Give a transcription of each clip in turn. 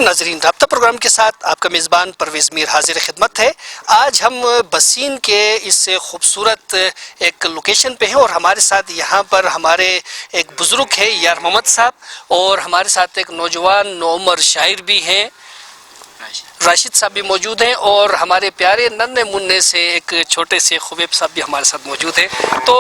ناظرین، رابطہ پروگرام کے ساتھ آپ کا میزبان پرویز میر حاضر خدمت ہے۔ آج ہم بسین کے اس خوبصورت ایک لوکیشن پہ ہیں اور ہمارے ساتھ یہاں پر ہمارے ایک بزرگ ہے یار محمد صاحب، اور ہمارے ساتھ ایک نوجوان نوعمر شاعر بھی ہیں راشد صاحب بھی موجود ہیں، اور ہمارے پیارے ننھے منع سے ایک چھوٹے سے خبیب صاحب بھی ہمارے ساتھ موجود ہیں۔ تو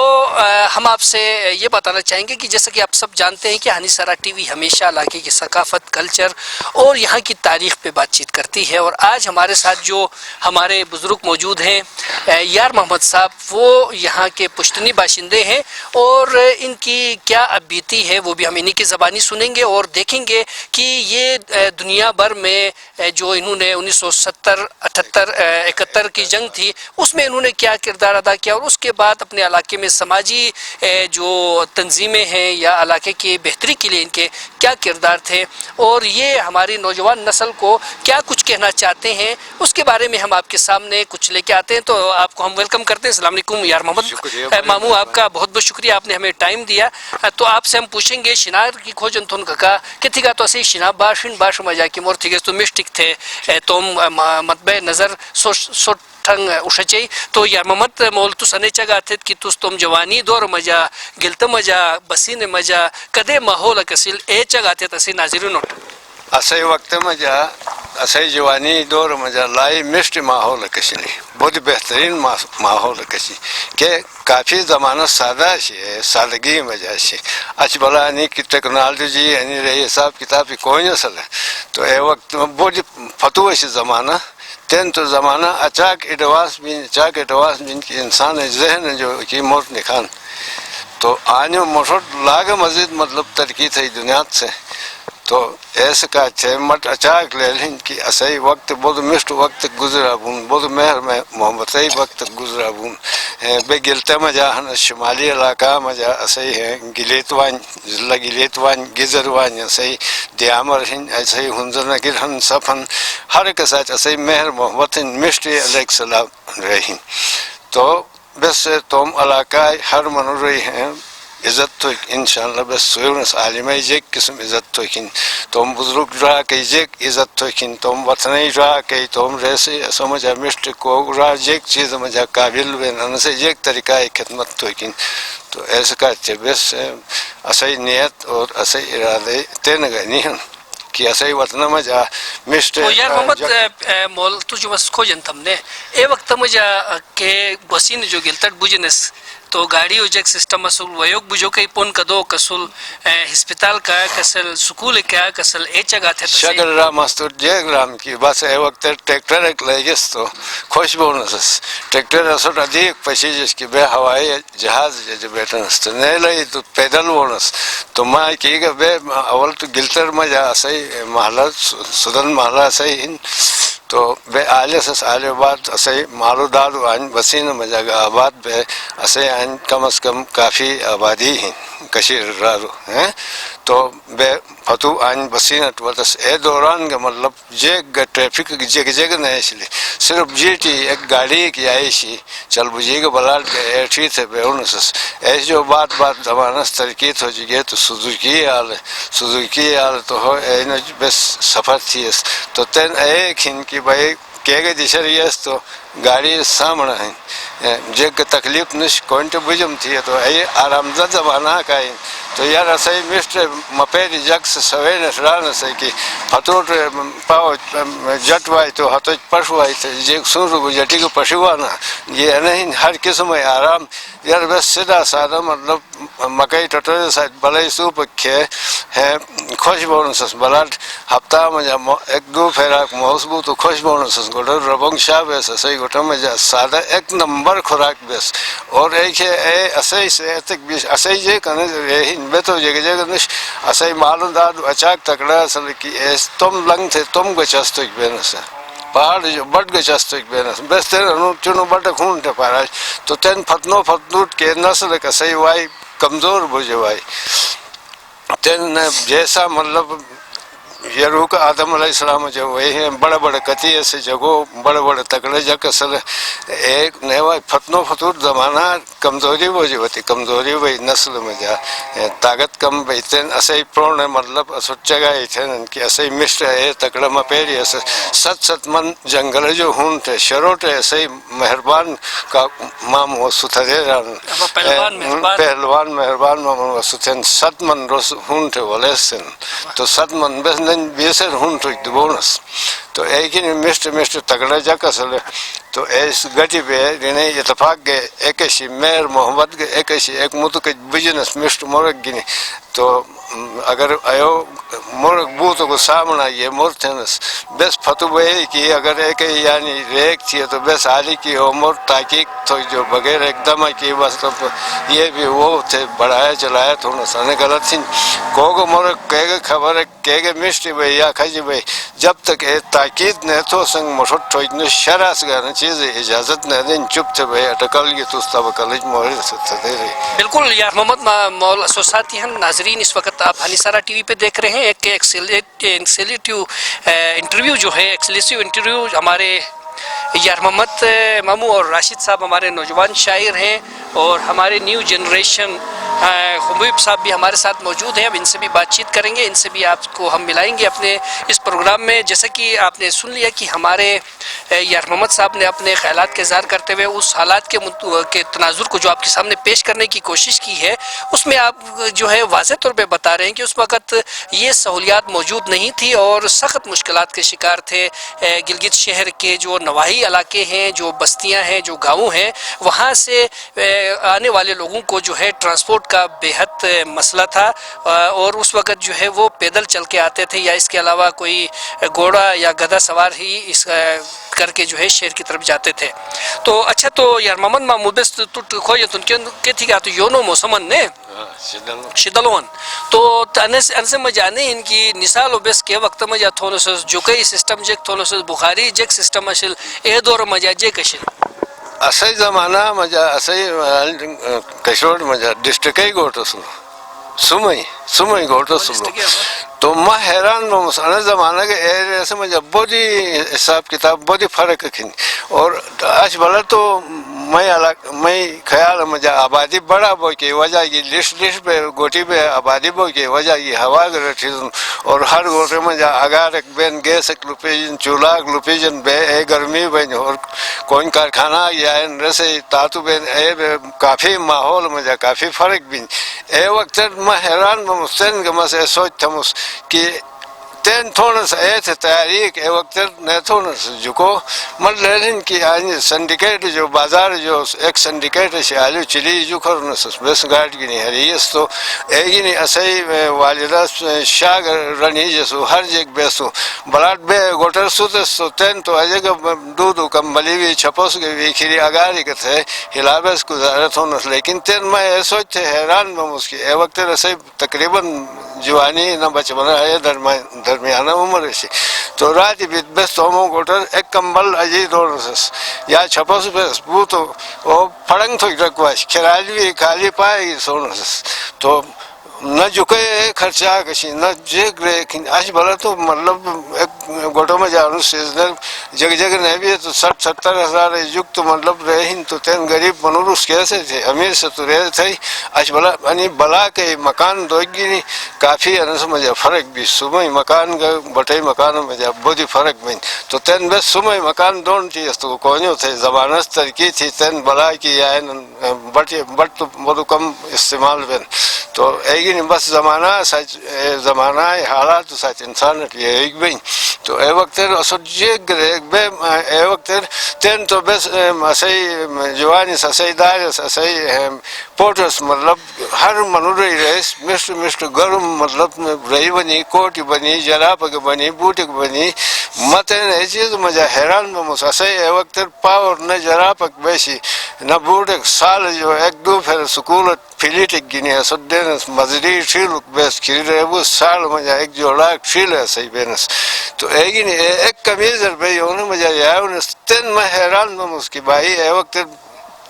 ہم آپ سے یہ بتانا چاہیں گے کہ جیسا کہ آپ سب جانتے ہیں کہ ہنیسارا ٹی وی ہمیشہ علاقے کی ثقافت، کلچر اور یہاں کی تاریخ پہ بات چیت کرتی ہے، اور آج ہمارے ساتھ جو ہمارے بزرگ موجود ہیں یار محمد صاحب، وہ یہاں کے پشتنی باشندے ہیں، اور ان کی کیا اب بیتی ہے وہ بھی ہم انہی کی زبانی سنیں گے اور دیکھیں گے کہ یہ دنیا بھر میں جو انہوں نے 1970 78 71 کی جنگ تھی اس میں انہوں نے کیا کردار ادا کیا، اور اس کے بعد اپنے علاقے میں سماجی جو تنظیمیں ہیں یا علاقے کی بہتری کے لیے ان کے کیا کردار تھے، اور یہ ہماری نوجوان نسل کو کیا کچھ کہنا چاہتے ہیں، اس کے بارے میں ہم آپ کے سامنے کچھ لے کے آتے ہیں۔ تو آپ کو ہم ویلکم کرتے ہیں۔ السلام علیکم یار محمد مامو، آپ کا بہت بہت شکریہ، آپ نے ہمیں ٹائم دیا۔ تو آپ سے ہم پوچھیں گے شنار کی کھوجن تھن کا کتھی کا تو اسی شنا باشن باش مجا کی مور تھیگس تو مسٹک تھے توم مطبع نظر ٹھنگ اُشچے تو یار محمد مول تو سنے چگا تھے کہ تم جوانی دور مجا گلت مجا بسین مجا کدے ماحول کسل اے چگا تھے تسی ناظرین اسے وقت مجا اسے جوانی دور مجا لائی مسٹ ماحول کشنی بہت بہترین ماحول کشی کہ کافی زمانہ سادہ ہے، سادگی مجا سے اچ بلا نہیں کہ ٹیکنالوجی یعنی رہی حساب کتاب کوئی نسل ہے تو اے وقت بہت فتو ہے زمانہ تین تو زمانہ اچاک اڈواس بین کی انسان ذہن جو کی موت نکھان تو آنے موٹر لاگ مزید مطلب ترقی تھی دنیا سے تو ایسا کا مٹ اچاک لے لیں کہ اصحی وقت بہت مشت وقت گزرا بون بہت مہر میں محبت وقت گزرا بون بے گلتے مجا ہن شمالی علاقہ مجا اصحی ہے گلیتوان ضلع گلیتوان گزروان اصحی دیامر ہن ایسے ہنزر نگر ہن سفن ہر ایک ساتھ اصحی مہر محبت مشت علیہ السلام رہی تو بس تم علاقہ ہر من رہی ہیں عزت تو انشاءاللہ بس سوئنس عالمہ جیک قسم عزت تو کن تم بزرگ رہا کہ جیک عزت تو کن تم وطنی رہا کہ تم ریسے سمجھا مشت کو رہا جیک چیز مجھا قابل بین انسے جیک طریقہ خدمت تو کن تو ایسا کا بس اصحی نیت اور اصحی ارادے تین گئے نہیں کہ اصحی وطن مجھا مشت یار محمد مول تجھے بس کھوجن تم نے اے وقت مجھا کہ بسین جو گلتٹ بجنس تو گاڑی و جگ سسٹم اصول ویوک بجو کئی پون کدو کسول ہسپتال کا کسل سکول کا کسل اے چگا تھے شگر رام استور جیگ رام کی بس اے وقت ٹریکٹر ایک لگس تو خوش بونس ٹریکٹر اصول ادیک پشی جس کی بے ہوائی جہاز جو بیٹھنس تو نہیں لئی تو پیدل بونس تو ماں کی گا بے اول تو گلتر مجا صحیح محلہ سدن محلہ صحیح تو بے آلے سے آلے بعد اصحی مالو دادو آن بسین مجا آباد بے اصحی آن کم از کم کافی آبادی ہیں کشیر رارو ہیں تو بے فتو آن بسینت ورس اے دوران کا مطلب جیگ ٹریفک جگ نہیں اس لیے صرف جی ٹی ایک گاڑی کی آئیشی چل بجے گا بلال کے ایٹھی تھے بے انس ایسے جو بات زمانہ ترقی ہو جگہ تو سوزوکی آل تو ہو بس سفر تھی تو تین ایک ہن کی بھائی کہ گئے دشریس تو گاڑی سامنا ہے جگ تکلیف نش کوئنٹ بجم تھی تو اے آرام دہ زمانہ کا ہے تو یار اصحی مسٹر مپیری جگ سے سوے نشران سے کہ فتوٹ پاؤ جٹ وائی تو ہتوچ پش وائی تھے جگ سن رو جٹی کو پشوانا یہ نہیں ہر قسم ہے آرام یار بس سیدھا سادہ مطلب مکئی ٹٹر ساتھ بلائی سوپ کھے ہے خوش بونس بلاٹ ہفتہ مجھا ایک دو پھیراک محسبو تو خوش بونس گوڑا ربنگ شاہ بیس اصحی گوٹا مجھا سادہ ایک نمبر خوراک بیس اور ایک ہے اے اصحی سے ایتک بیس اصحی جے کنے رہین بے تو جگہ نش اصحی معلوم دادو اچاک تکڑا اصل کی ایس تم لنگ تھے تم گچستو ایک بینس پہاڑ جو بڑھ گچستو ایک بینس بس تین انو چنو بڑھ خون تے پاراش تو تین فتنوٹ کے نسل کا صحیح وائی کمزور بجے وائی تین جیسا مطلب یہ روح آدم علیہ السلام جو وہی ہیں بڑے بڑے کتی ایسے جگہوں بڑے بڑے تکڑے جگ اصل ایک نیوا فتن و فتور زمانہ کمزوری وہ جو ہوتی کمزوری وہی نسل میں جا طاقت کم بیتن اسے پرون مطلب اسٹ جگہ تھے کہ اسے مشت ہے تکڑا مپیری ایسے ست من جنگل جو ہون تھے شروٹ ایسے مہربان کا مام وہ ستھرے پہلوان مہربان مام وہ ستھن ست من روز ہون تھے ولیسن تو ست من بس بیسر ہون تو دبونس تو ایک ہی مشت تگڑا جگ اصل تو اس گٹی پہ انہیں اتفاق گئے ایکشی میر محمد گئے ایکشی ایک متو بجنس مشت مرگ گنی تو اگر ایو مرغ بوتو کو سامنا یہ مرتنس بس فتو بھائی کی اگر ایک یعنی ریک تھی تو بس حالی کی عمر تحقیق تو جو بغیر ایک دم کی بس تو یہ بھی وہ تھے بڑھایا چلایا تو نہ سنے غلط تھی کو مرغ کہے خبر ہے کہ مشتی بھائی یا کھجی بھائی جب تک تاکید نہ تو سنگ مشٹ تو شراس گانا چیز اجازت نہ دیں چپ تھے بھائی اٹکل گی تو اس کالج مہر سے دے رہی بالکل یار محمد مولا سوساتی ہیں ناظرین اس وقت آپ ہنیسارا ٹی وی پہ دیکھ رہے ہیں ایک ایکسلیٹیو انٹرویو جو ہے ایکسکلوسیو انٹرویو ہمارے یار محمد مامو اور راشد صاحب ہمارے نوجوان شاعر ہیں اور ہمارے نیو جنریشن حبیب صاحب بھی ہمارے ساتھ موجود ہیں اب ان سے بھی بات چیت کریں گے ان سے بھی آپ کو ہم ملائیں گے اپنے اس پروگرام میں جیسا کہ آپ نے سن لیا کہ ہمارے یار محمد صاحب نے اپنے خیالات کا اظہار کرتے ہوئے اس حالات کے تناظر کو جو آپ کے سامنے پیش کرنے کی کوشش کی ہے اس میں آپ جو ہے واضح طور پہ بتا رہے ہیں کہ اس وقت یہ سہولیات موجود نہیں تھی اور سخت مشکلات کے شکار تھے گلگت شہر کے جو نواحی علاقے ہیں جو بستیاں ہیں جو گاؤں ہیں وہاں سے آنے والے لوگوں کو جو ہے ٹرانسپورٹ کا بے حد مسئلہ تھا اور اس وقت جو ہے وہ پیدل چل کے آتے تھے یا اس کے علاوہ کوئی گھوڑا یا گدھا سوار ہی اس کر کے جو ہے شہر کی طرف جاتے تھے تو اچھا تو یار محمد محمود کھوئے تن کے تھی تو یونو موسمن نے شدلون تو انسے مجانے ان کی نثال و بس کے وقت مجا تھونس جو کئی سسٹم جک تھونس بخاری جک سسٹم اشل اے دور مجا جے کشل اسی زمانہ مجا اسی کشور مجا ڈسٹرکٹ گوٹو سمئی گوٹو سلو تو میں حیران ہوں مسانا زمانہ کے ایرے سے مجھے بہت ہی حساب کتاب بہت ہی فرق رکھیں اور آج بھلا تو میں خیال مجھے آبادی بڑا بو کی وجہ کی لسٹ پہ گوٹی پہ آبادی بو کی وجہ کی ہوا گرٹھیزن اور ہر گوٹے میں جا اگار ایک بین گیس ایک لپیجن چولہا ایک لپیجن بے اے گرمی بین اور کوئی کارخانہ یا رسے تاتو بین اے کافی ماحول میں جا کافی فرق بین اے وقت میں حیران میں مستین کہ میں سے سوچ تھا کہ تین تھوڑا سا اے تھے تحریک اے وقت نہیں تھوڑا سا جکو مر لیلن کی آنی سنڈیکیٹ جو بازار جو ایک سنڈیکیٹ سے آلیو چلی جو کرنا سا بس گاڑ گی نہیں ہریس تو اے گی نہیں اسائی والدہ شاگ رنی جسو ہر جیک بیسو بلاد بے گوٹر سوتس تو تین تو اجے گا دودو کم بلی بھی چھپوس گئی بھی کھری آگاری کتے ہلابیس گزارت ہونا لیکن تین میں اے سوچ تھے حیران میں اس کی اے وقت اسائی تقریباً جوانی نہ بچ بنا ہے درمیانہ عمر سے تو راتی بیت بس تومو گوٹر ایک کمبل اجی دورنسس یا چھپوس بس بو تو وہ پھڑنگ تو رکواش کھرالی خالی پائے گی سونسس تو نہ جکے خرچہ کشی نہ جگ رہے آج بھلا تو مطلب ایک گوٹوں میں جانو سیزنل جگہ نہیں بھی ہے تو 60-70 ہزار جگ تو مطلب رہے تو تین غریب منورس کیسے تھے امیر سے تو رہے تھے آج بھلا یعنی بلا کے مکان دوگی نہیں کافی انس مجھے فرق بھی صبح مکان کا بٹے مکانوں میں جا بہت ہی فرق بھی تو تین بس صبح مکان دون تھی اس تو کونیوں تھے زبانت ترقی تھی تین بلا کی یا بٹ تو بہت کم استعمال بین تو ایک بس زمانہ حالات سچ انسان ایک بھی تو اے وقت اے وقت تین تو بس اسی جوانی اسی دارس اسی پوٹس مطلب ہر منوری رہس مسٹ گرم مطلب رہی بنی کوٹی بنی جراب بنی بوٹک بنی متن یہ چیز مجھے حیران بمس اسی اے وقت پاور نہ جرابک بیسی نہ بوٹک سال جو ایک دو پھر سکول فیلیٹک گنی ہے سو دینس مزری ٹھیلک بیس کھری رہے وہ سال مجھے ایک جوڑا ٹھیل ہے صحیح بینس تو ایک کمیزر بھائی انہوں مجھے یاؤنس تین میں حیران بم اس کی بھائی اے وقت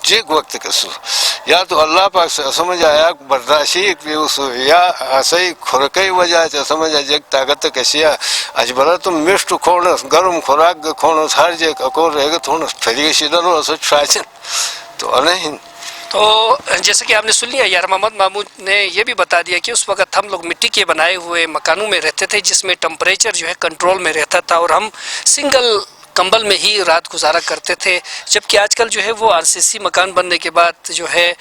جیک وقت کسو یا تو اللہ پاک سے سمجھ آیا برداشی پیوسو یا ایسے کھرکئی وجہ سے سمجھ آیا جیک طاقت کسیا اجبرا تم مشت کھونس گرم خوراک کھونس ہر جیک اکور رہ گا تھونس پھری شیدن ہو سو چھاچن تو انہیں تو جیسے کہ آپ نے سن لیا یار محمد محمود نے یہ بھی بتا دیا کہ اس وقت ہم لوگ مٹی کے بنائے ہوئے مکانوں میں رہتے تھے جس میں ٹمپریچر جو ہے کنٹرول میں رہتا تھا اور ہم سنگل کمبل میں ہی رات گزارا کرتے تھے، جبکہ آج کل جو ہے وہ RCC مکان بننے کے بعد جو ہے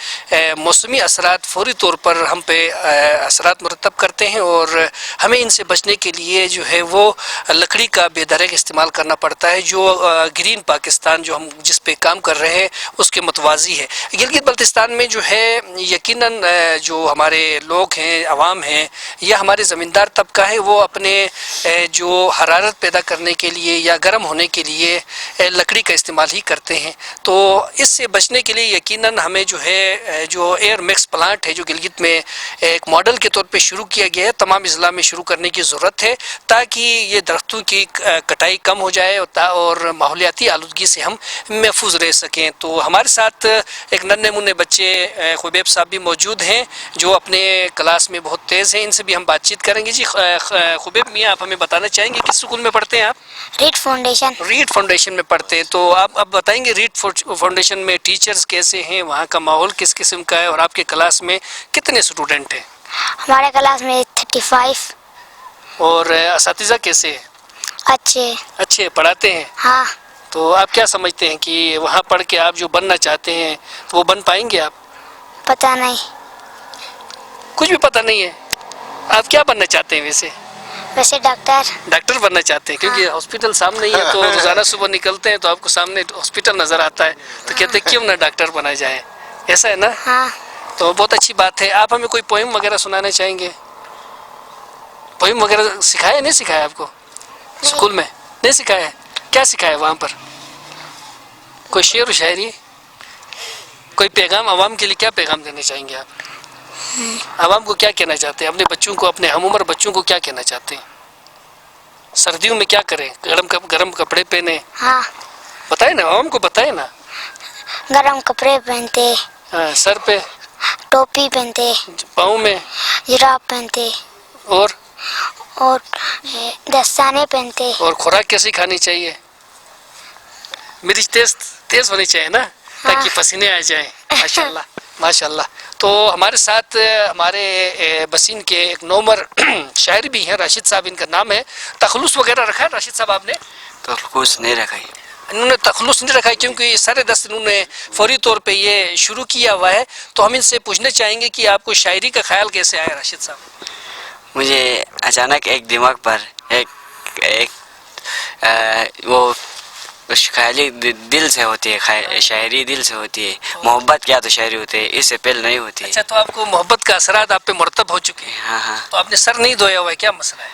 موسمی اثرات فوری طور پر ہم پہ اثرات مرتب کرتے ہیں اور ہمیں ان سے بچنے کے لیے جو ہے وہ لکڑی کا بے درگ استعمال کرنا پڑتا ہے جو گرین پاکستان جو ہم جس پہ کام کر رہے ہیں اس کے متوازی ہے۔ گلگت بلتستان میں جو ہے یقیناً جو ہمارے لوگ ہیں، عوام ہیں یا ہمارے زمیندار طبقہ ہے، وہ اپنے جو حرارت پیدا کرنے کے لیے یا گرم ہونے کے لیے لکڑی کا استعمال ہی کرتے ہیں، تو اس سے بچنے کے لیے یقیناً ہمیں جو ہے جو ایئر میکس پلانٹ ہے جو گلگت میں ایک ماڈل کے طور پہ شروع کیا گیا ہے، تمام اضلاع میں شروع کرنے کی ضرورت ہے تاکہ یہ درختوں کی کٹائی کم ہو جائے اور ماحولیاتی آلودگی سے ہم محفوظ رہ سکیں۔ تو ہمارے ساتھ ایک ننھے منھے بچے خبیب صاحب بھی موجود ہیں جو اپنے کلاس میں بہت تیز ہیں، ان سے بھی ہم بات چیت کریں گے۔ جی خبیب میاں، آپ ہمیں بتانا چاہیں گے کس اسکول میں پڑھتے ہیں آپ؟ Red foundation. ریڈ فاؤنڈیشن میں پڑھتے ہیں، تو آپ اب بتائیں گے ریڈ فاؤنڈیشن میں ٹیچرز کیسے ہیں، وہاں کا ماحول کس قسم کا ہے اور آپ کے کلاس میں کتنے اسٹوڈنٹ ہیں؟ ہمارے کلاس میں 35۔ اور اساتذہ کیسے ہیں؟ اچھے پڑھاتے ہیں؟ ہاں۔ تو آپ کیا سمجھتے ہیں کہ وہاں پڑھ کے آپ جو بننا چاہتے ہیں وہ بن پائیں گے؟ آپ پتہ نہیں، کچھ بھی پتہ نہیں ہے؟ آپ کیا بننا چاہتے ہیں ویسے ڈاکٹر بننا چاہتے ہیں؟ کیونکہ ہاسپٹل سامنے ہی ہے تو روزانہ صبح نکلتے ہیں تو آپ کو سامنے ہاسپٹل نظر آتا ہے تو کہتے ہیں کیوں نہ ڈاکٹر بنا جائے، ایسا ہے نا؟ ہاں۔ تو بہت اچھی بات ہے۔ آپ ہمیں کوئی پوئم وغیرہ سنانا چاہیں گے؟ پوئم وغیرہ سکھایا نہیں سکھایا آپ کو اسکول میں؟ نہیں سکھایا؟ کیا سکھایا وہاں پر؟ کوئی شعر و شاعری، کوئی پیغام عوام کے لیے کیا پیغام دینا چاہیں گے آپ؟ عوام کو کیا کہنا چاہتے ہیں؟ اپنے بچوں کو، اپنے ہم عمر بچوں کو کیا کہنا چاہتے ہیں؟ سردیوں میں کیا کریں؟ گرم کپڑے پہنے؟ ہاں، بتائیں نا عوام کو، بتائیں نا۔ گرم کپڑے پہنتے، سر پہ ٹوپی پہنتے، پاؤں میں جراب پہنتے اور دستانے پہنتے۔ اور خوراک کیسی کھانی چاہیے؟ مرچ تیز ہونی چاہیے نا تاکہ پسینے آ جائیں۔ ماشاءاللہ ماشاءاللہ۔ تو ہمارے ساتھ ہمارے بسین کے ایک نومر شاعر بھی ہیں، راشد صاحب ان کا نام ہے۔ تخلص وغیرہ رکھا ہے راشد صاحب آپ نے؟ تخلص نہیں رکھا ہے، انہوں نے تخلص نہیں رکھا ہے کیونکہ سارے دست انہوں نے فوری طور پہ یہ شروع کیا ہوا ہے، تو ہم ان سے پوچھنا چاہیں گے کہ آپ کو شاعری کا خیال کیسے آیا راشد صاحب؟ مجھے اچانک ایک دماغ پر ایک وہ خیالی دل سے ہوتی ہے، شاعری دل سے ہوتی ہے، محبت کیا تو شاعری ہوتی ہے، اس سے پہل نہیں ہوتی ہے۔ اچھا، تو آپ کو محبت کا اثرات آپ پہ مرتب ہو چکے ہیں؟ ہاں ہاں۔ تو آپ نے سر نہیں دھویا ہوا ہے، کیا مسئلہ ہے؟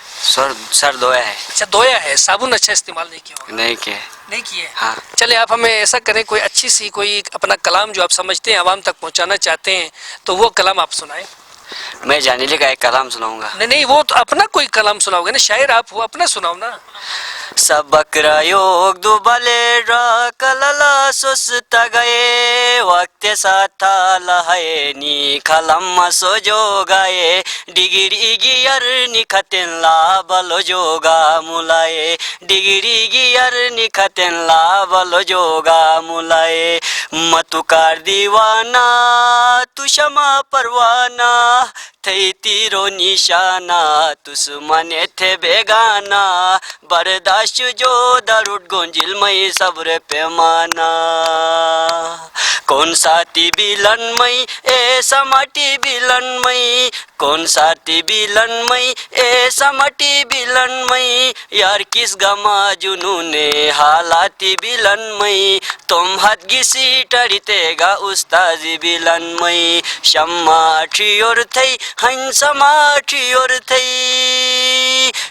سر دھویا ہے؟ اچھا دھویا ہے، صابن اچھا استعمال نہیں کیا ہوگا؟ نہیں کیا۔ نہیں کیے؟ ہاں۔ چلے آپ ہمیں ایسا کریں، کوئی اچھی سی کوئی اپنا کلام جو آپ سمجھتے ہیں عوام تک پہنچانا چاہتے ہیں تو وہ کلام آپ سنائیں۔ میں جانیلی کا ایک کلام سناؤں گا۔ نہیں وہ تو اپنا کوئی کلام سناؤ گے نا، شاعر آپ ہو، اپنا سناؤ نا۔ سبق رایوگ دوبلے را کللا سستا گئے وقت ساتھا لہائے نی کلم سوجو گئے ڈگری گیر نکھتن لا بلو جوگا ملائے ڈگری گیر نکھتن لا بلو جوگا ملائے متو کار دیوانا تو شما پروانہ تھئی تیرو نشانہ تسمنے تھے بیگانہ برداشت جو درود گنجل مئی صبر پیمانہ کون ساتھی بیلن مئی ایسا مٹی بیلن مئی کون ساتھی بیلن مئی ایسا مٹی بیلن مئی یار کس گما جنون حالاتی بیلن مئی تم حد گسی ٹریتے گا استازی بیلن مئی شما ٹھیور تھئی ہن سما ٹھیور تھئی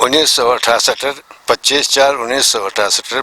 1968 25/4/1968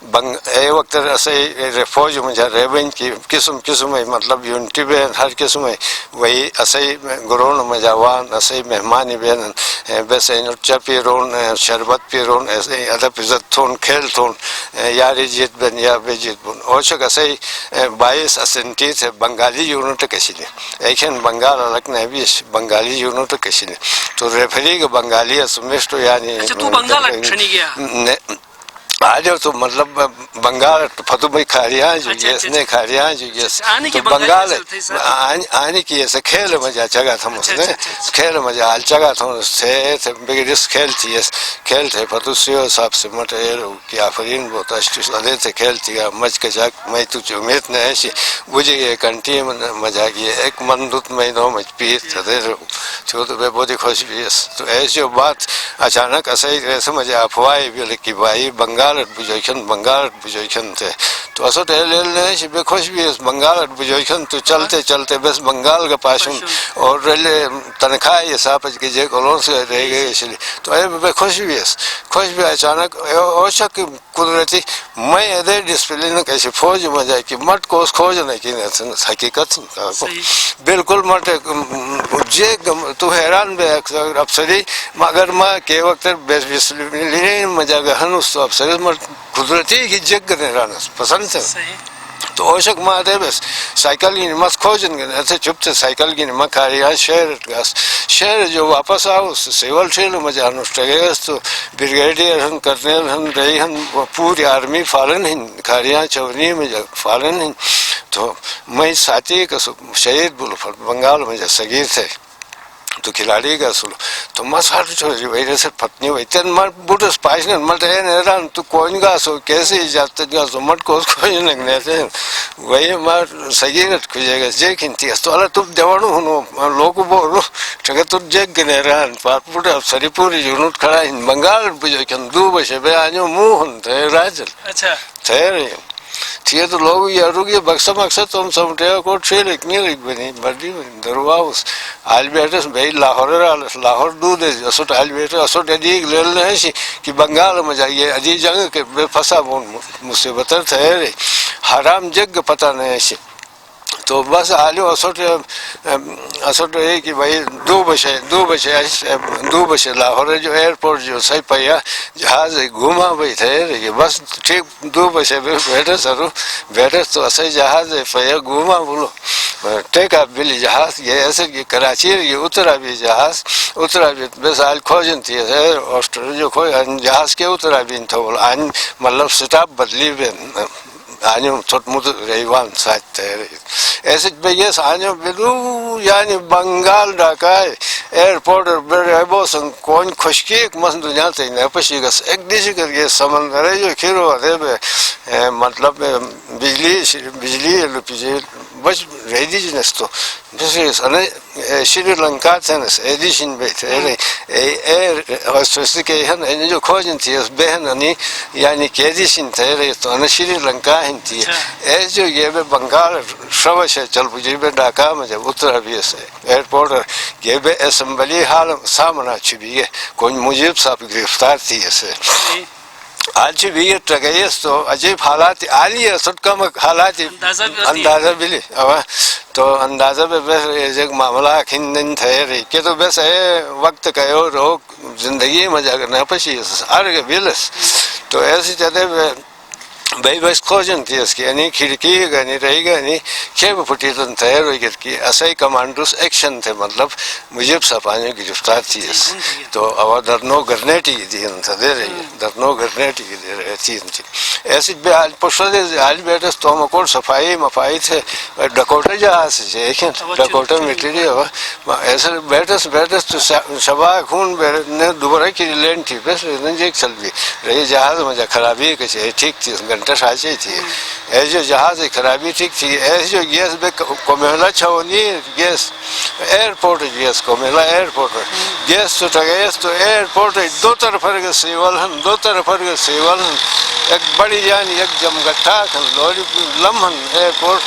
اے وقت اسے فوج مجھے ریبن کی قسم قسم مطلب یونٹی بین ہر قسم وہی اسے گرون مجاوان اسے مہمانی بین بس نچا پیرون شربت پیرون ایسے ادب عزت تھون کھیل تھون یاری جیت بن یا بے جیت بن اوشک اسے 22 اسنٹی تھے بنگالی یونٹ کشینے ایکن بنگال الگ نبیش بنگالی یونٹ کشینے تو ریفری کا بنگالی اسمشتو یعنی اچھا تو بنگال اٹھنی گیا آج تو مطلب بنگال فتو بھائی کھاریاں جو گیس نے کھاریاں جو گیس تو بنگال آنے کی ایسے کھیل مجھا چگا تھا اس نے کھیل مجھا حال چگا تھا تھے بگڑس کھیل تھی کھیل تھے فتو سیو صاحب سے مٹیر کی آفرین بہت اشتش ادھے تھے کھیل تھی گا مجھ کے جاک میں تو امید نے ایسی مجھے یہ کنٹی مجھا گیا ایک مندت میں نو مجھ پیت تھے چھو تو بے بہت خوش بھی ہے تو ایسی بات اچانک ایسے مجھے افواہ بھی لکی بھائی بنگال بنگال بجوکن تھے تو اصل ریل بے خوش بھی ہے بنگال بجوکن تو چلتے چلتے بس بنگال کا پاشن اور ریل تنخواہ یہ صاحب کی جے کولون سے رہ گئے اس لیے تو اے بے خوش بھی ہے خوش بھی اچانک اوشک قدرتی میں ادھر ڈسپلن کیسے فوج میں جائے کہ مٹ کو اس کھوج نہیں کی حقیقت بالکل مٹ جے تو حیران بے افسری مگر ماں کے وقت مجا گہن اس تو افسر قدرتی کی جگ نے رانس پسند سے تو اوشک ماں دے بس سائیکل کی نماز کھوجن گئے ایسے چپ سے سائیکل کی نماز کھاری آج شہر جو واپس آؤ سیول ٹھیل مجھے انوشٹا گئے تو بریگیڈیئر ہن کرنیل ہن رہی ہن پوری آرمی فالن ہن کھاریاں چورنی میں فالن ہن تو میں ساتھی کا شہید بولو بنگال میں صغیر تھے تو کھلاڑی کا سلو تو میں ساتھ چھوڑی وہی سے پتنی ہوئی تین مر بوٹس پائشن مٹ ہے نیران تو کون گا سو کیسے جاتے گا سو مٹ کو کوئی نگنے تھے وہی مر سگیرت کھجے گا جے کھنتی ہے تو اللہ تو دیوانو ہنو لوگو بولو چکہ تو جیگ گنے رہن پات بوٹے اب سری پوری یونٹ کھڑا ہن بنگال بجو کن دو بشے بے آنیو مو ہن تھے راجل تھے رہی تھے تو لوگ یہ روگی بکسا مقصد تو ہم سمٹے کو ٹھیل ایک نہیں لکھ بنی بڑی درواؤس آل بیٹس بھائی لاہور دو دے اسوٹ آل بیٹس اسوٹ ادیگ لیل نہیں سی کہ بنگال میں جائیے ادی جنگ کے بے پھسا مصیبتر تھے رہی حرام جگ پتہ نہیں سی تو بس آلیو اسوٹ ہے کہ بھائی دو بشے لاہور جو ایئرپورٹ جو صحیح پہیا جہاز گھوما بھائی تھے رہی بس ٹھیک 2 بجے بیٹھے سرو بیٹھے تو اصل جہاز پہیا گھوما بولو ٹیک اپ بلی جہاز یہ ایسے کہ کراچی یہ اترا بھی جہاز اترا بھی بس آج کھوجن تھی آسٹریلیا جو کھوج جہاز کے اترا بھی تھا بولو آن مطلب سٹاپ بدلی بھی آنیو چھوٹ مد ریوان ساتھ تھے ایسے بیس آنیو بلو یعنی بنگال ڈاکائے ایئرپورٹ بڑے بوسن کون خشکی ایک مس دنیا تے نپشی گس ایک دیشی کر کے سمندر جو کھیرو دے بے مطلب بجلی لپیجی بچ ریدی جنس تو شری لنکا تھے نس ایدیشن بے تھے سوچتے کہ ہن جو کھوجن تھی اس بہن انی یعنی کیدیشن تھے رہی تو ان شری لنکا ہن تھی ایس جو یہ بے بنگال شوش ہے چل بجی بے ڈاکا میں جب اترا بھی اسے ایئرپورٹ یہ بے اسمبلی حال سامنا چھبی ہے کوئی مجیب صاحب گرفتار تھی اسے آج بھی یہ ٹرگیس تو عجیب حالات آلی ہے سٹ کم حالات اندازہ بلی تو اندازہ پہ بس ایک معاملہ کھندن تھے رہی کہ تو بس وقت کہو روک زندگی میں جا کر نپشی ارگ بیلس تو ایسی چلے بھائی بس کھوجن تھی اس کی یعنی کھڑکی گنی رہی گا نہیں کھیب پھٹی تو تیار ہوئی گئی کہ ایسے کمانڈوس ایکشن تھے مطلب مجھے سپانے کی گرفتار تھی اس تو اب درنو گرنیٹی کی دی دے رہی ہے درنو گرنیٹی کی دے رہی تھی ایسی بے آج پوچھو دے آج بیٹھے تو ہم کو صفائی مفائی تھے ڈکوٹے جہاز سے ایکن ڈکوٹے میٹری ایسے بیٹھے تو شبا خون نے دوبارہ کی لینڈ تھی بس ایک چل بھی رہی جہاز مجھے خرابی کچھ ٹھیک تھی گھنٹہ ساچی تھی ایسے جو جہاز خرابی ٹھیک تھی ایسے جو گیس بے کومیلا چھونی گیس ایئرپورٹ گیس کومیلا ایئرپورٹ گیس تو ٹگیس تو ایئرپورٹ دو طرف سیول ہن دو طرف سیول ہن ایک بڑی جانی ایک جمگٹھا کھن لوری لمحن ایئرپورٹ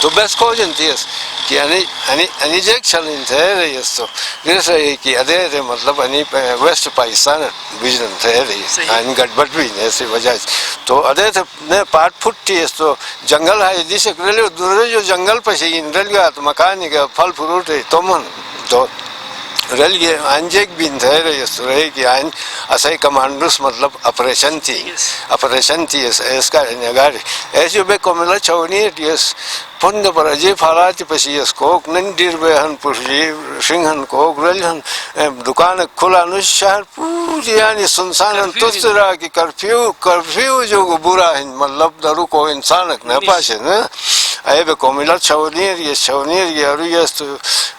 تو بس کھوجن تھی اس کہ انی جیک چلن تھے رہی اس تو جس رہی کہ ادھے مطلب انی ویسٹ پاکستان بجنن تھے رہی ان گڑبڑ بھی ایسی وجہ تو تو ادے تھے نے پاٹ پھٹی اس تو جنگل ہے جس رلی دور جو جنگل پسی رل گیا تو مکانی کا پھل فروٹ ہے تومن تو رل گئے انجیک بھی تھے رہے کہ آئین اسے کمانڈرس مطلب آپریشن تھی اس کا نگاری ایسے بے کو ملا چھونی یس پند پر عجیب حالات پسی اس کوک نندیر بے ہن پرجی سنگھن کوک رل ہن دکان کھلا نش شہر پوری یعنی سنسان تست رہا کہ کرفیو جو برا ہے مطلب درو کو انسان نہ پاسے نا اے بے کو ملا چھونیر یہ اور یہ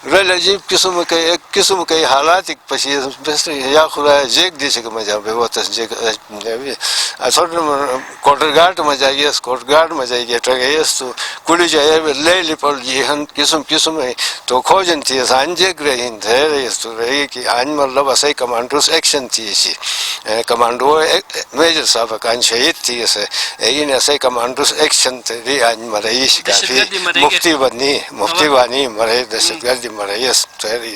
رل عجیب قسم کے ایک قسم کے حالات پسی بس یا خدا جیک دیسے کہ مجا بے وہ تسجیک اصل کوٹر گارڈ مجائیے کوٹ گارڈ مجائیے ٹگیس تو کلی جائے لے لی پر یہ ہن قسم ہے تو کھوجن تھی انجیک رہی تھے تو رہی کہ آن مطلب اسے کمانڈرس ایکشن تھی اسی کمانڈو میجر صاحب کان شہید تھی اسے یہ اسے کمانڈرس ایکشن تھے آن مرئی کافی مفتی بانی مرے دہشت گردی مرے یس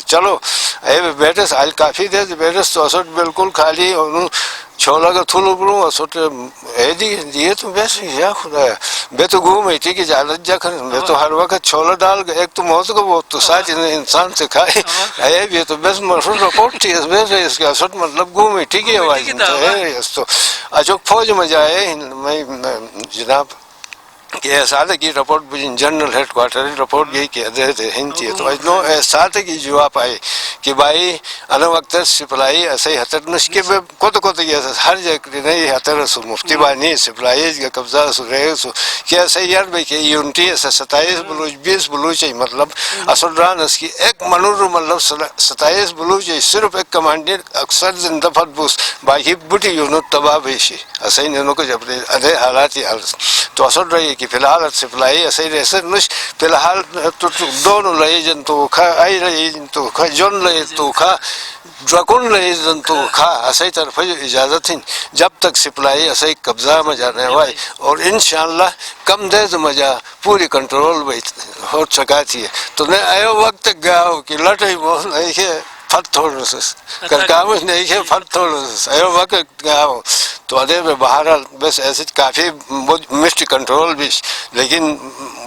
چلو اے بیٹس آج کافی دیر بیٹس تو اصل بالکل خالی اور چھولا کا تھولو پڑوں اصل اے دیے تو بیس یا خدا ہے بے تو گھوم ہی تھی کہ جالت جا کر بے تو ہر وقت چھولا ڈال گئے ایک تو موت کو بہت تو ساتھ انسان سے کھائے اے بھی تو بیس مرسول رپورٹ تھی اس کے اصل مطلب گھوم ہی تھی کہ آواز تو اچھوک فوج میں جائے میں جناب کہ سادگی report general headquarter report گئی کہ ادھر ہندی تو اجنو سادگی جواب آئی کہ بھائی انا وقت سپلائی ایسے حتر نشکے پہ کت یہ ہر جگہ نہیں حتر سو مفتی بانی سپلائی کا قبضہ سو رہے سو کہ ایسے یار بھائی کہ یونٹی ایسے 27 بلوچ 20 بلوچ ہے مطلب اصل ران اس کی ایک منور مطلب 27 بلوچ ہے صرف ایک کمانڈر اکثر زندہ فت بوس باقی بٹی یونٹ تباہ بیشی ایسے انہوں کو جب ادھے حالات ہی تو اصل رہی کہ فی الحال سپلائی ایسے ایسے نش فی الحال تو دونوں لئی جن تو کھا آئی رہی جن تو کھا جن لئی تو کھا ڈرکن لئی جن تو کھا ایسے طرف اجازت ہیں جب تک سپلائی ایسے قبضہ میں جانے ہوئے اور انشاءاللہ کم دیر مجا پوری کنٹرول بھی ہو سکا تھی تو نے ایو وقت گیا ہو کہ لٹائی بول نہیں کہ پھٹ تھوڑا سس کرکامش نہیں کہ پھٹ تھوڑا سس ایو وقت گیا ہو تو ادھر میں بہرحال بس ایسے کافی مسٹ کنٹرول بھی لیکن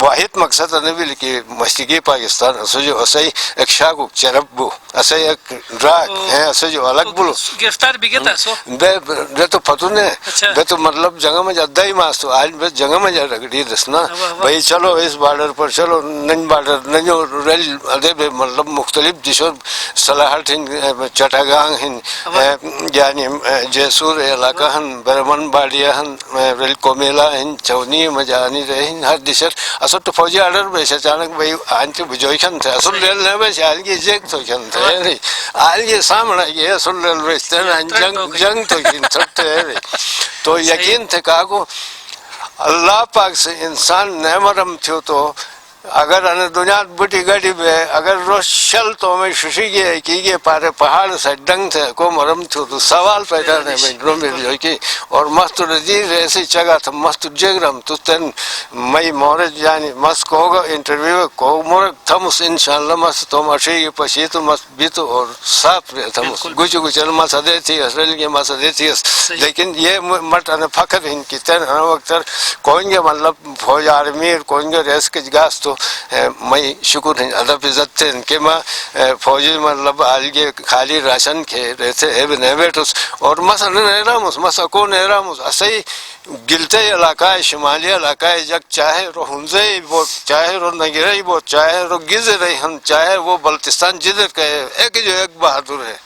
واحد مقصد ہے بھی کہ مشرقی پاکستان اسے جو ایسے ایک شاگو چرب بو ایسے ایک ڈراگ ہے ایسے جو الگ بلو گرفتار بھی کیا تھا سو بے تو پتوں نے بے تو مطلب جگہ میں جادہ ہی ماس تو آج بے جگہ میں جا رکھڑی دسنا بھائی چلو اس بارڈر پر چلو نن بارڈر ننو ریل ادھر بے مطلب مختلف دیشوں صلاحات ہیں چٹاگانگ ہیں یعنی جیسور علاقہ ہیں برمن باڑیا ہن ریل کومیلا ہن چونی مجانی رہن ہر دیشر اصل تو فوجی آرڈر بے اچانک بھائی آنٹی بجوئی کھن تھے اصل ریل نے بے آلگی جیک تو کھن تھے آلگی سامنا یہ اصل ریل بے جنگ تو کھن تھے تو یقین تھے کہا کو اللہ پاک سے انسان نعمرم تھو تو اگر دنیا بٹی گاڑی بے اگر روز شل تو میں ششی گئے کی گئے پارے پہاڑ سے ڈنگ تھے کو مرم تھو تو سوال پیدا نہیں میں رو میری جو کی اور مست رجیر ایسی جگہ تھا مست جگرم تو تن میں مورد یعنی مست کو ہوگا انٹرویو کو مورد تھا مس انشاءاللہ مست تو مشی پشی تو مست بھی تو اور صاف رہے تھا مس گوچ گوچل مس دے تھی اسرائیل کی مس دے تھی لیکن یہ مٹ انا فخر ان کی تن انا وقت کوئیں گے مطلب فوج آرمی کوئیں گے ریس کے گاس تو میں شکر ہیں ادب عزت تھے ان کے ماں فوجی مطلب آلگے خالی راشن کھے رہتے ایب نیویٹس اور مسا نیراموس مسا کو نیراموس اسے گلتے علاقہ شمالی علاقہ جگ چاہے رو ہنزے وہ چاہے رو نگرے وہ چاہے رو گزے رہی ہم چاہے وہ بلتستان جدر کہے ایک جو ایک بہادر ہے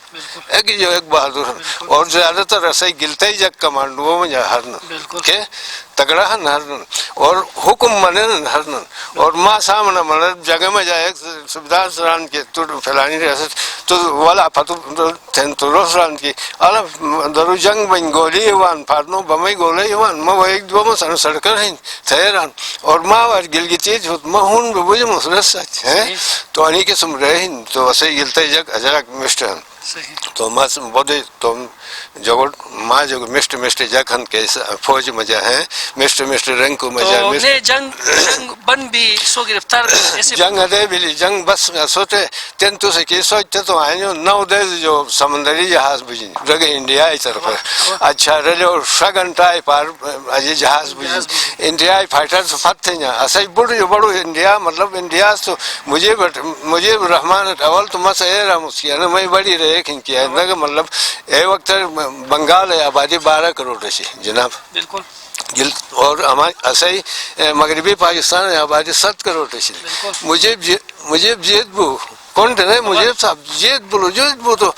ایک جو ایک بہادر ہے اور زیادہ تر ایسے گلتے جگ کمانڈو میں جا ہرن کہ تگڑا ہن ہرن اور حکم منن ہرن اور ماں سامنا منن جگہ میں جائے سبدار سران کے تو فلانی ریاست تو والا فتو تھن تو روسران کی الا درو جنگ بن گولی وان پارنو بمئی گولی وان ما ایک دو مسن سڑکر ہیں تھیران اور ماں ور گلگتی جوت ما ہون بوجھ مسرس ہے تو انہی کے سم رہن تو اسے گلتے جگ اجرک مشتن تو مس بودی تم جو ماں جو مسٹ مسٹ جخن کے فوج میں جا ہیں مسٹ مسٹ رنگ کو میں جا جنگ بن بھی سو گرفتار جنگ دے بھی جنگ بس سوچے تین تو سے کی سوچتے تو آئیں نو دے جو سمندری جہاز بجیں رگے انڈیا کی طرف اچھا رلو شگنٹائی پار اجی جہاز بجیں انڈیائی فائٹر تو فت تھے اصل بڑو انڈیا مطلب انڈیا تو مجھے رحمان اول تو مس اے رہا اس کی میں بڑی رہے کیا مطلب اے وقت بنگال ہے آبادی 12 کروڑ سے جناب بالکل اور ہمارے ایسے ہی مغربی پاکستان ہے آبادی 7 کروڑ سے مجھے جیت بو کون تھے مجھے صاحب جیت بو تو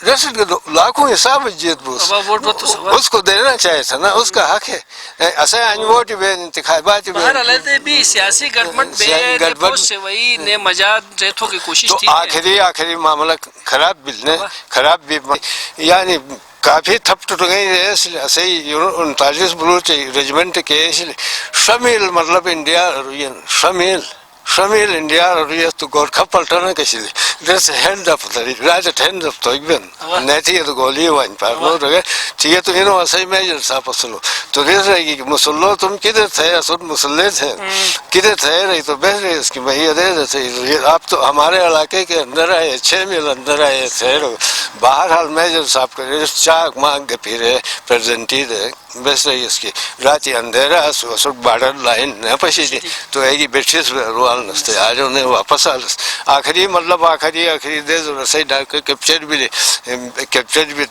رسد کے لاکھوں حساب جیت بو اس کو دینا چاہیے تھا نا اس کا حق ہے ایسے ووٹ بھی انتخابات بھی سیاسی گڑبڑ سے وہی نے مجاد ریتوں کی کوشش تھی آخری معاملہ خراب بھی یعنی کافی تھپ ٹوٹ گئی ایسے ہی 39 بلوچ ریجمنٹ کے شامل مطلب انڈیا شامل انڈیا تو گورکھا پلٹانا کسی دس ہینڈ اپ راجٹ ہینڈ اپ تو ایک بن نہیں تھی تو گولی وائن پار بہت رہے ٹھیک ہے تو انہوں ایسے میجر صاحب اسلو تو دیکھ رہے گی کہ مسلو تم کدھر تھے اسد مسلح تھے کدھر تھے رہی تو بہت رہی اس کی بھائی دے رہے آپ تو ہمارے علاقے کے اندر آئے 6 میل اندر آئے تھے بہرحال میجر صاحب کے چاک مانگ کے پھرے پریزنٹی دے بس رہی اس کی رات اندھیرا سب بارڈر لائن نہ پسی تھی تو ایگی بیٹھیس روال نستے آج انہیں واپس آخری مطلب آخری دے جو رسائی ڈاکر کیپچر بھی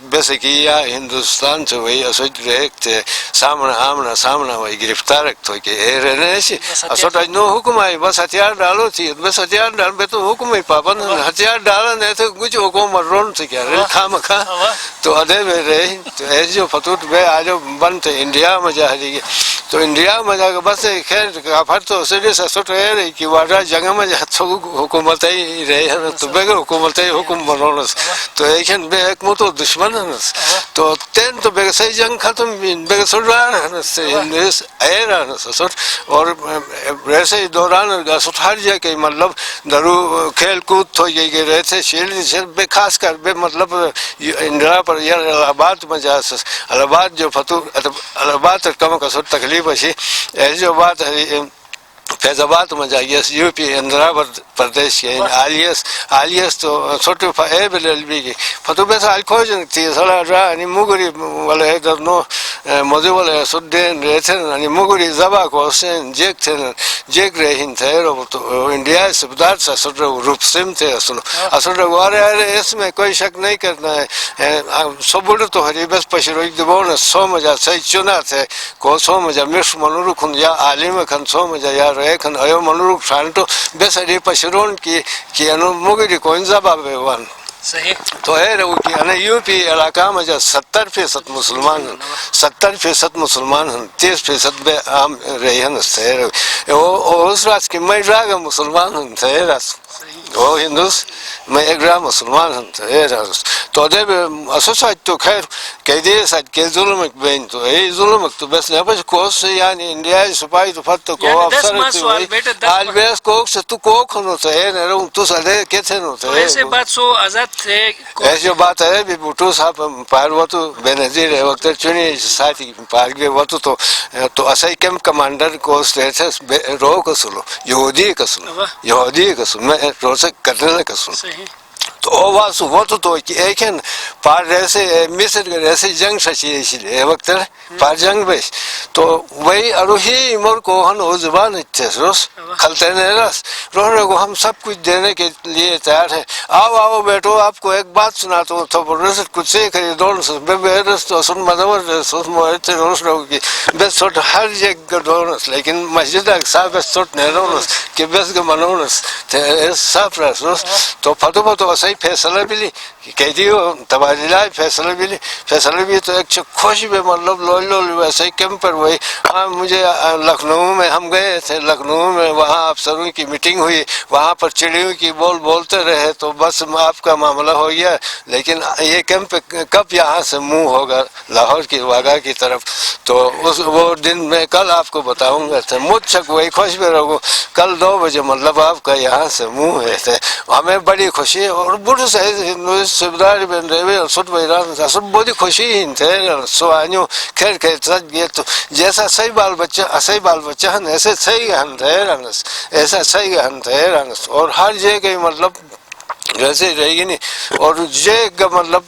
بس کیا ہندوستان سے وہی اسوچ ریک تھے سامنا وہی گرفتار رکھتو کہ اے رہنے ایسی اسوٹ اج نو حکم آئی بس ہتھیار ڈالو تھی بس ہتھیار ڈال بے تو حکم ہی پابند ہتھیار ڈالا نہیں تو کچھ حکومت رون سے کیا ریل کھا مکھا تو ادھے بے رہی تو ایسی جو فتوٹ بے آجو بنتے انڈیا میں جا رہی تو انڈیا میں جا کے بس خیر کافر تو اسے سے سٹ رہے رہی کہ وارڈا جگہ میں جا تو حکومت ہی رہے ہیں تو بے حکومت ہی حکم بنونا تو ایک مو تو دشمن ہے تو تین تو بے صحیح جنگ ختم بے سٹ رہا ہے اے رہا سٹ اور ایسے دوران سٹ ہر جا کے مطلب درو کھیل کود تو یہ رہے تھے شیل بے خاص کر بے مطلب انڈیا پر یا الہ آباد میں جا الہ آباد جو فتو الہ آباد کم کا سٹ تکلیف ہے ایسی جو بات ہے فیض آباد میں جائیے یو پی آندھرا پردیش کے آلیس تو چھوٹے اے بل ایل بی کی فتو بے سال کھوج تھی سڑا رہا یعنی مغری والے ادھر نو موضوع والے سدین رہے تھے یعنی مغری زبا کو حسین جیک رہین تھے تو انڈیا سے بدار سے سر روپ سم تھے اصل وارے اس میں کوئی شک نہیں کرنا ہے سبڑ تو ہری بس پشرو ایک دبون سو مجا صحیح چنا تھے کو سو مجا مش منور کھن یا عالم کھن سو مجا یا ایکن ایو منروک شانٹو بس اری پشرون کی انو مگری کوئن زباب وان صحیح تو ہے رہو کہ انہیں یو پی علاقہ میں جا 70% مسلمان ہیں 70% مسلمان ہیں 30% بے عام رہی ہیں اس راس کی میں راگا مسلمان ہیں تھے راس وہ ہندوس میں ایک راہ مسلمان ہیں تھے راس تو دے بے اسوس آج تو خیر کہہ دے ساتھ کہ ظلمک بین تو ای ظلمک تو بس نہیں پس کوس سے یعنی انڈیائی سپاہی تو فتح کو افسر آج بیس کوک سے تو کوک ہنو تھے اے نہیں رہوں تو سالے کیسے نو تھے ایسے بات سو آزاد تھے ایسی جو بات ہے بھی بوٹو صاحب پار وہ تو بے نظیر ہے وقت چنی ساتھی پار گئے وہ تو اسائی کیمپ کمانڈر کوس رہے تھے رو کا سلو یہودی کا سلو میں رو سے کرنے کا سلو تو وہ تو ایک ہے پار رہے مصر کے رہے جنگ سچی اسی لئے وقت پار جنگ بیش تو وہی اروہی مر کو ہن وہ زبان تھے روس کھلتے نہیں رس روحنے کو ہم سب کچھ دینے کے لیے تیار ہیں آؤ بیٹو آپ کو ایک بات سنا تو رسد کچھ سے کری دون سس بے رس تو سن مدور سس مویتے روس رہو کی بس سوٹ ہر جگہ دونس لیکن مسجد صاحب بس سوٹ نہیں رونس کہ بس کے منونس صاف رس روس تو فتو صحیح فیصلہ بھی لی کہہ دیو تبادلہ فیصلہ بھی تو ایک خوش بھی مطلب لولی ویسے ہی کیمپر وہی ہاں مجھے لکھنؤ میں ہم گئے تھے لکھنؤ میں وہاں افسروں کی میٹنگ ہوئی وہاں پر چڑیوں کی بولتے رہے تو بس آپ کا معاملہ ہو گیا لیکن یہ کیمپ کب یہاں سے منہ ہوگا لاہور کی واگا کی طرف تو وہ دن میں کل آپ کو بتاؤں گا مجھ تک وہی خوش بھی رہو کل 2 بجے مطلب آپ کا یہاں سے منہ ہے تھے ہمیں بڑی خوشی اور بڑھ سے سبدار بن رہے اور سٹ ویران سب بہت خوشی ہی تھے سو آنیو خیر خیر سچ گئے تو جیسا صحیح بال بچہ ہن ایسے صحیح ہن تھے رانس ایسا صحیح ہن تھے رانس اور ہر جگہ مطلب ویسے رہے گی نہیں اور یہ مطلب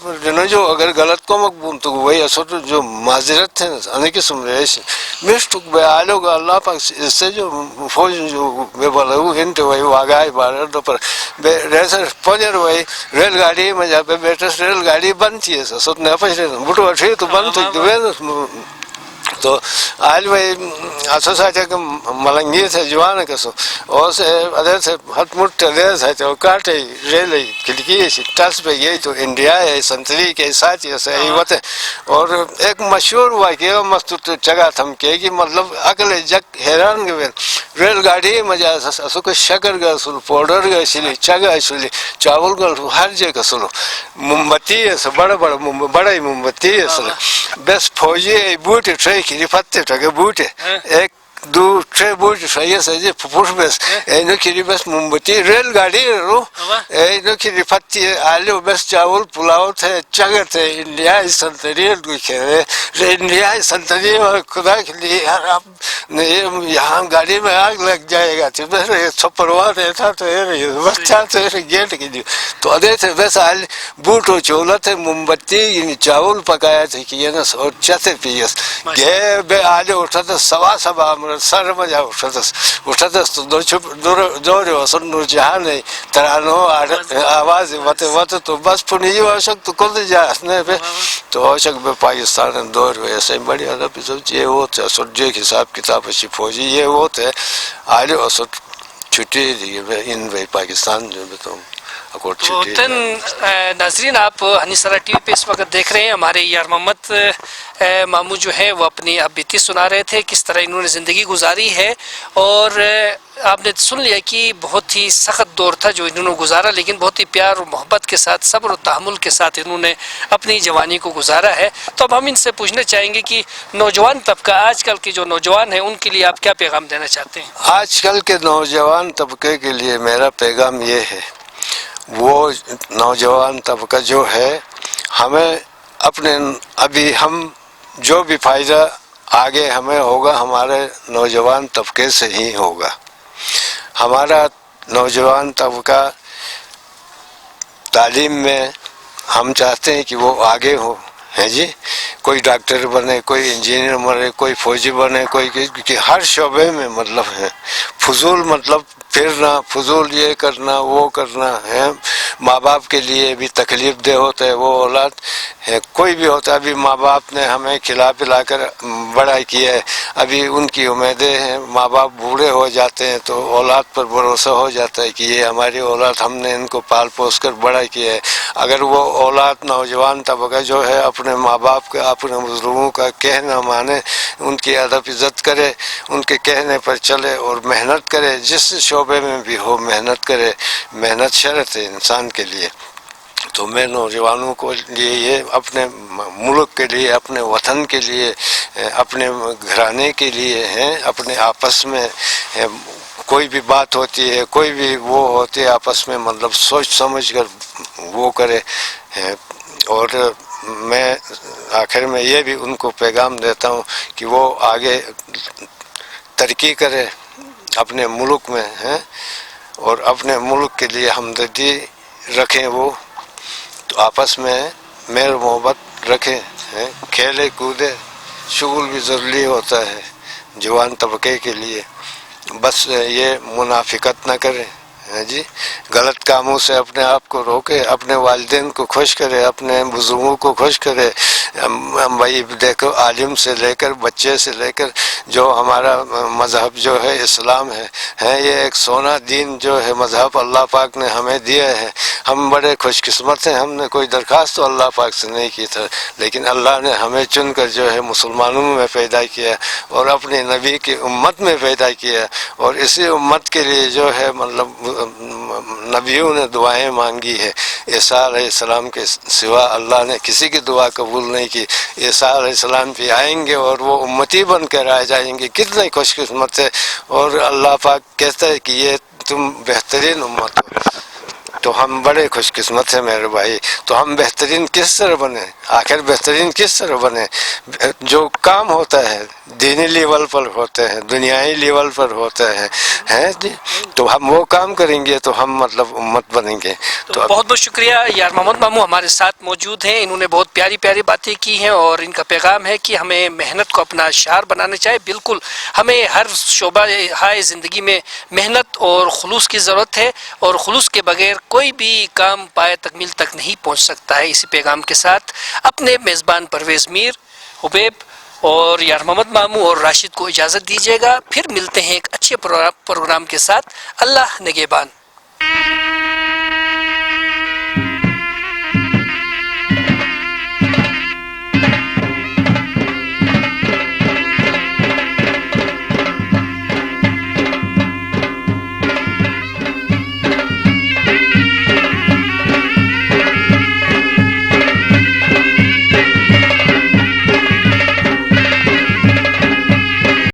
جو اگر غلط کو مقبول تو وہی اصل جو معذرت تھے انہیں کی سمریش مشتق بے آلو کا اللہ پاک اس سے جو فوج جو بے بلو ہنٹ وہی واگائی بارہ دو پر بے ریسر پونیر وہی ریل گاڑی میں جا پہ بیٹس ریل گاڑی بند تھی ایسا سوت نے پچھ رہے بٹو اٹھی تو بند تو تو آج وہی اسو ساتھ کہ ملنگی تھے جوان کسو اور سے ادھر سے ہاتھ مٹھ دیر سے تو کاٹے ریل کھڑکی سے ٹس پہ گئی تو انڈیا ہے سنتری کے ساتھ ایسا ہی ہوتے اور ایک مشہور واقعہ مستور جگہ تھم کے کہ مطلب اگلے جگ حیران گئے ریل گاڑی میں جا اسو کو شکر گا سلو پاؤڈر گا سلی چگا سلی چاول گا ہر جگہ سلو مومبتی ہے بڑا ہی مومبتی ہے سلو بس فوجی بوٹے ٹرے کی فتح ٹھگے بوٹے ایک دو ٹرے بوٹے ٹھگے سجے پھوٹ بس اینو کی بس مومبتی ریل گاڑی رو اینو کی فتح آلو بس چاول پلاؤ تھے چگر تھے انڈیا سنتری کھیرے انڈیا سنتری خدا کے لیے یہاں گاڑی میں آگ لگ جائے گا تو بس چھپروا رہتا تو بچہ تو گیٹ کی دی تو ادھر سے بس آل بوٹو چولا تھے مومبتی یعنی چاول پکایا تھے کہ یہ نا اور چتے پیس گئے بے آلے اٹھا تھا سوا سر میں جا اٹھا تھا تو دو رہے وسن نور جہان ہے ترانو آواز وط تو بس پنی جو آشک تو کل جا ہسنے پہ تو آشک بے پاکستان دور ہوئے ایسے بڑی عدب یہ وہ تھے اسد جو حساب کتاب اچھی فوجی یہ وہ تھے آلے اسد چھٹی دیئے ان بھائی پاکستان جو بھی تو ناظرین آپ ہنیسرا ٹی وی پہ اس وقت دیکھ رہے ہیں ہمارے یار محمد مامو جو ہے وہ اپنی اب بیتی سنا رہے تھے کس طرح انہوں نے زندگی گزاری ہے اور آپ نے سن لیا کہ بہت ہی سخت دور تھا جو انہوں نے گزارا لیکن بہت ہی پیار اور محبت کے ساتھ صبر و تحمل کے ساتھ انہوں نے اپنی جوانی کو گزارا ہے تو اب ہم ان سے پوچھنا چاہیں گے کہ نوجوان طبقہ آج کل کے جو نوجوان ہیں ان کے لیے آپ کیا پیغام دینا چاہتے ہیں؟ آج کل کے نوجوان طبقے کے لیے میرا پیغام یہ ہے وہ نوجوان طبقہ جو ہے ہمیں اپنے ابھی ہم جو بھی فائدہ آگے ہمیں ہوگا ہمارے نوجوان طبقے سے ہی ہوگا ہمارا نوجوان طبقہ تعلیم میں ہم چاہتے ہیں کہ وہ آگے ہو ہے جی کوئی ڈاکٹر بنے کوئی انجینئر بنے کوئی فوجی بنے کوئی کیونکہ ہر شعبے میں مطلب ہے فضول مطلب پھرنا فضول یہ کرنا وہ کرنا ہے ماں باپ کے لیے بھی تکلیف دہ ہوتا ہے وہ اولاد ہے کوئی بھی ہوتا ہے ابھی ماں باپ نے ہمیں کھلا پلا کر بڑا کیا ہے ابھی ان کی امیدیں ہیں ماں باپ بوڑھے ہو جاتے ہیں تو اولاد پر بھروسہ ہو جاتا ہے کہ یہ ہماری اولاد ہم نے ان کو پال پوس کر بڑا کیا ہے اگر وہ اولاد نوجوان طبقہ جو ہے اپنے ماں باپ کا اپنے بزرگوں کا کہنا مانے ان کی ادب عزت کرے ان کے کہنے پر چلے اور محنت کرے جس شعبے میں بھی ہو محنت کرے محنت شرط ہے انسان کے لیے تو میں نوجوانوں کو لیے یہ اپنے ملک کے لیے اپنے وطن کے لیے اپنے گھرانے کے لیے ہیں اپنے آپس میں کوئی بھی بات ہوتی ہے کوئی بھی وہ ہوتے آپس میں مطلب سوچ سمجھ کر وہ کرے اور میں آخر میں یہ بھی ان کو پیغام دیتا ہوں کہ وہ آگے ترقی کرے اپنے ملک میں ہیں اور اپنے ملک کے لیے ہمدردی رکھیں وہ تو آپس میں مہر محبت رکھیں کھیلے کودے شغل بھی ضروری ہوتا ہے جوان طبقے کے لیے بس یہ منافقت نہ کریں جی غلط کاموں سے اپنے آپ کو روکے اپنے والدین کو خوش کرے اپنے بزرگوں کو خوش کرے بھائی دیکھو عالم سے لے کر بچے سے لے کر جو ہمارا مذہب جو ہے اسلام ہے یہ ایک سونا دین جو ہے مذہب اللہ پاک نے ہمیں دیا ہے ہم بڑے خوش قسمت ہیں ہم نے کوئی درخواست تو اللہ پاک سے نہیں کی تھا لیکن اللہ نے ہمیں چن کر جو ہے مسلمانوں میں پیدا کیا اور اپنے نبی کی امت میں پیدا کیا اور اسی امت کے لیے جو ہے مطلب نبیوں نے دعائیں مانگی ہے عیسیٰ علیہ السلام کے سوا اللہ نے کسی کی دعا قبول نہیں کی عیسیٰ علیہ السلام بھی آئیں گے اور وہ امتی بن کر آ جائیں گے کتنے خوش قسمت ہے اور اللہ پاک کہتا ہے کہ یہ تم بہترین امت ہو تو ہم بڑے خوش قسمت ہیں میرے بھائی. تو ہم بہترین کس طرح بنے؟ آخر بہترین کس طرح بنے؟ جو کام ہوتا ہے دینی لیول پر ہوتے ہیں، دنیائی لیول پر ہوتے ہیں جی، تو ہم وہ کام کریں گے تو ہم مطلب امت بنیں گے. تو بہت بہت شکریہ. یار محمد ماموں ہمارے ساتھ موجود ہیں، انہوں نے بہت پیاری پیاری باتیں کی ہیں اور ان کا پیغام ہے کہ ہمیں محنت کو اپنا شعار بنانا چاہیے. بالکل ہمیں ہر شعبہ ہائے زندگی میں محنت اور خلوص کی ضرورت ہے، اور خلوص کے بغیر کوئی بھی کام پائے تکمیل تک نہیں پہنچ سکتا ہے. اسی پیغام کے ساتھ اپنے میزبان پرویز میر، حبیب اور یار محمد ماموں اور راشد کو اجازت دیجیے گا. پھر ملتے ہیں ایک اچھے پروگرام کے ساتھ. اللہ نگہبان.